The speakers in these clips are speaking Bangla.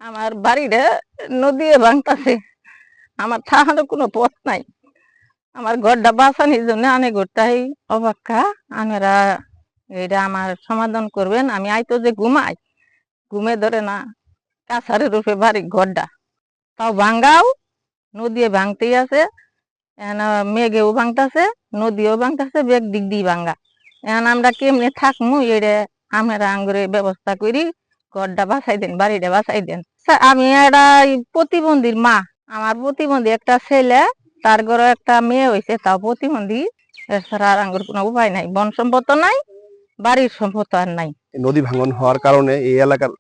আমার বাড়িটা নদী ভাঙতাছে, আমার থাকার কোনো পথ নাই। আমার ঘরটা বাঁচানোর জন্য অনেক ঘরটাই অপেক্ষা। আপনারা এটা আমার সমাধান করবেন। আমি আইতো যে ঘুমাই, ঘুমে ধরে না কাছারের রূপে বাড়ি ঘরটা তাও ভাঙ্গাও, নদী ভাঙতেই আছে। মেঘেও ভাঙতাছে, নদীও ভাঙতাছে, বেগ দিক দিয়ে ভাঙ্গা। এখন আমরা কেমনে থাকমু এটা আপনারা আঙ্গুরে ব্যবস্থা করি, ঘরটা বাঁচাই দেন, বাড়িটা বাঁচাই দেন। আমি একটা প্রতিবন্ধীর মা, আমার প্রতিবন্ধী একটা ছেলে, তার ঘরে একটা মেয়ে হয়েছে, তাও প্রতিবন্ধী। এছাড়া আর আঙ্গুর কোনো উপায় নাই, বন সম্পদ নাই, বাড়ির সম্পদ আর নাই। নদী ভাঙন হওয়ার কারণে এই এলাকার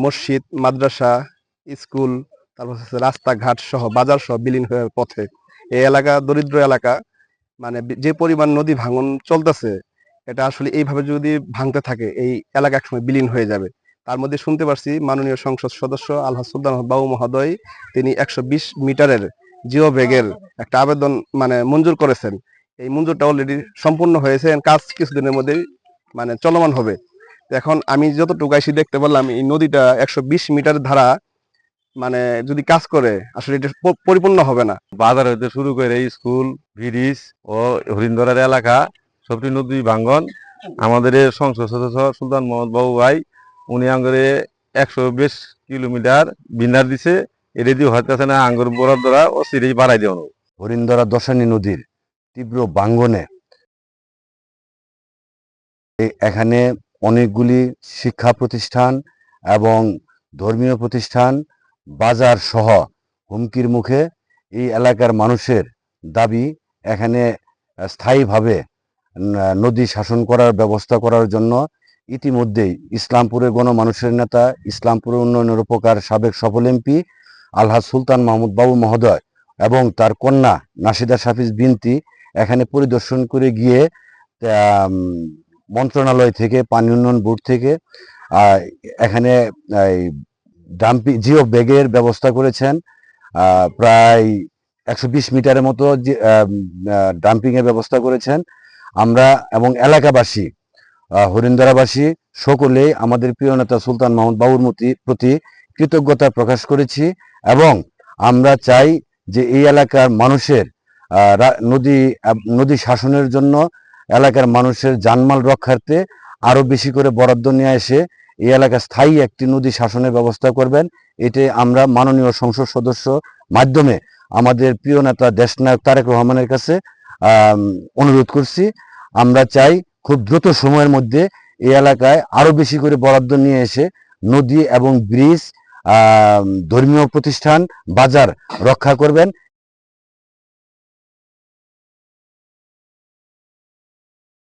মসজিদ, মাদ্রাসা, স্কুল, তারপর রাস্তাঘাট সহ বাজার সহ বিলীন হওয়ার পথে। এই এলাকা দরিদ্র এলাকা, যে পরিমাণ নদী ভাঙন চলতেছে, এটা আসলে এইভাবে যদি ভাঙতে থাকে এই এলাকা একসময় বিলীন হয়ে যাবে। তার মধ্যে শুনতে পারছি মাননীয় সংসদ সদস্য আলহাজ সুলতান বাবু মহোদয় তিনি 120 মিটারের জিও ব্যাগের একটা আবেদন মঞ্জুর করেছেন। এই মঞ্জুরটা অলরেডি সম্পূর্ণ হয়েছে, কাজ কিছুদিনের মধ্যেই চলমান হবে। এখন আমি যতটুকু আইসি দেখতে পারলাম এই নদীটা 120 মিটার ধারা যদি কাজ করে আসলে এটা পরিপূর্ণ হবে না। বাজার হইতে শুরু করে স্কুল, ব্রিজ ও হরিণধরার এলাকা সবটি নদী ভাঙ্গন। আমাদের সংসদ সদস্য সুলতান মোহাম্মদ বাবু ভাই উনি আঙ্গরে 120 কিলোমিটার বিনার দিছে। এটা দিয়ে হইতেছে না, আঙ্গুর বরাদ ধরা ও সিরিজ বাড়াই দেওয়া। হরিণধরা দশানী নদীর তীব্র ভাঙ্গনে এখানে অনেকগুলি শিক্ষা প্রতিষ্ঠান এবং ধর্মীয় প্রতিষ্ঠান, বাজার সহ হুমকির মুখে। এই এলাকার মানুষের দাবি এখানে স্থায়ীভাবে নদী শাসন করার ব্যবস্থা করার জন্য ইতিমধ্যেই ইসলামপুরের গণমানুষের নেতা, ইসলামপুরের উন্নয়নের উপকার সাবেক সফল এমপি আলহাজ সুলতান মাহমুদ বাবু মহোদয় এবং তার কন্যা নাশিদা সাফিজ বিনতি এখানে পরিদর্শন করে গিয়ে মন্ত্রণালয় থেকে, পানি উন্নয়ন বোর্ড থেকে এখানে জিও ব্যাগের ব্যবস্থা করেছেন। প্রায় 120 মিটারের মতো ডাম্পিং এর ব্যবস্থা করেছেন। আমরা এবং এলাকাবাসী, হরিণধরাবাসী সকলেই আমাদের প্রিয় নেতা সুলতান মাহমুদ বাবুর প্রতি কৃতজ্ঞতা প্রকাশ করেছি এবং আমরা চাই যে এই এলাকার মানুষের নদী শাসনের জন্য এলাকার মানুষের জানমাল রক্ষার্থে আরো বেশি করে বরাদ্দ নিয়ে এসে এই এলাকা স্থায়ী একটি নদী শাসনের ব্যবস্থা করবেন। এটাই আমরা মাননীয় সংসদ সদস্য মাধ্যমে আমাদের প্রিয় নেতা দেশনায়ক তারেক রহমানের কাছে অনুরোধ করছি। আমরা চাই খুব দ্রুত সময়ের মধ্যে এই এলাকায় আরো বেশি করে বরাদ্দ নিয়ে এসে নদী এবং ব্রিজ, ধর্মীয় প্রতিষ্ঠান, বাজার রক্ষা করবেন।